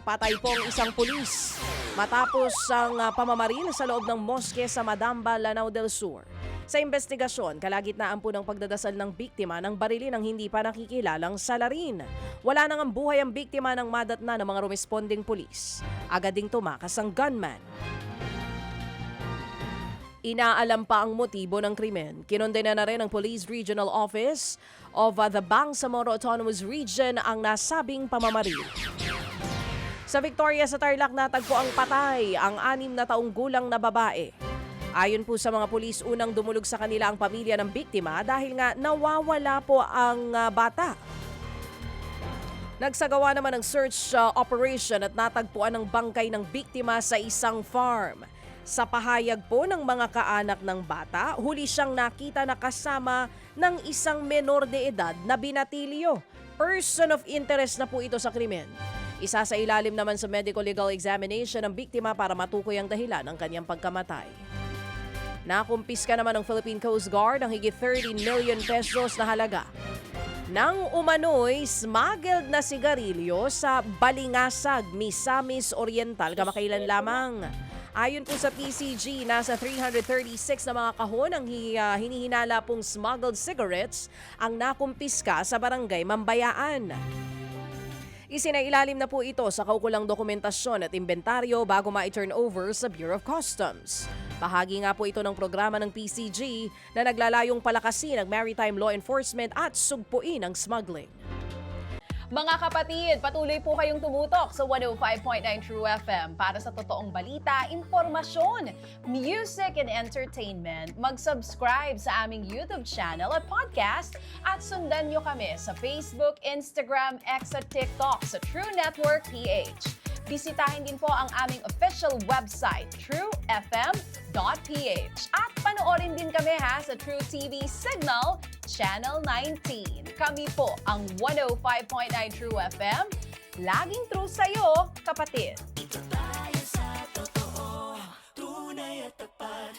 patay po ang isang pulis matapos ang pamamaril sa loob ng moske sa Madamba, Lanao del Sur. Sa investigasyon, kalagitnaan po ng pagdadasal ng biktima ng barili ng hindi pa nakikilalang salarin. Wala nang ang buhay ang biktima ng madatna ng mga rumesponding pulis. Agad ding tumakas ang gunman. Inaalam pa ang motibo ng krimen. Kinondena na rin ng Police Regional Office of the Bangsamoro Autonomous Region ang nasabing pamamaril. Sa Victoria sa Tarlac natagpo ang patay ang 6 na taong gulang na babae. Ayon po sa mga pulis, unang dumulog sa kanila ang pamilya ng biktima dahil nga nawawala po ang bata. Nagsagawa naman ng search operation at natagpuan ang bangkay ng biktima sa isang farm. Sa pahayag po ng mga kaanak ng bata, huli siyang nakita na kasama ng isang menor de edad na binatilyo. Person of interest na po ito sa krimen. Isa sa ilalim naman sa medical legal examination ng biktima para matukoy ang dahilan ng kanyang pagkamatay. Nakumpiska naman ng Philippine Coast Guard ang higit 30 million pesos na halaga ng umano'y smuggled na sigarilyo sa Balingasag, Misamis Oriental kamakailan lamang. Ayon po sa PCG, nasa 336 na mga kahon ang hinihinala pong smuggled cigarettes ang nakumpiska sa barangay Mambayaan. Isinailalim na po ito sa kaukulang dokumentasyon at inventaryo bago ma-turn over sa Bureau of Customs. Bahagi nga po ito ng programa ng PCG na naglalayong palakasin ang maritime law enforcement at sugpuin ang smuggling. Mga kapatid, patuloy po kayong tumutok sa 105.9 True FM para sa totoong balita, impormasyon, music and entertainment. Mag-subscribe sa aming YouTube channel at podcast at sundan nyo kami sa Facebook, Instagram, X at TikTok sa True Network PH. Bisitahin din po ang aming official website, truefm.ph. At panoorin din kami sa True TV Signal, Channel 19. Kami po ang 105.9 True FM. Laging true sa'yo, kapatid.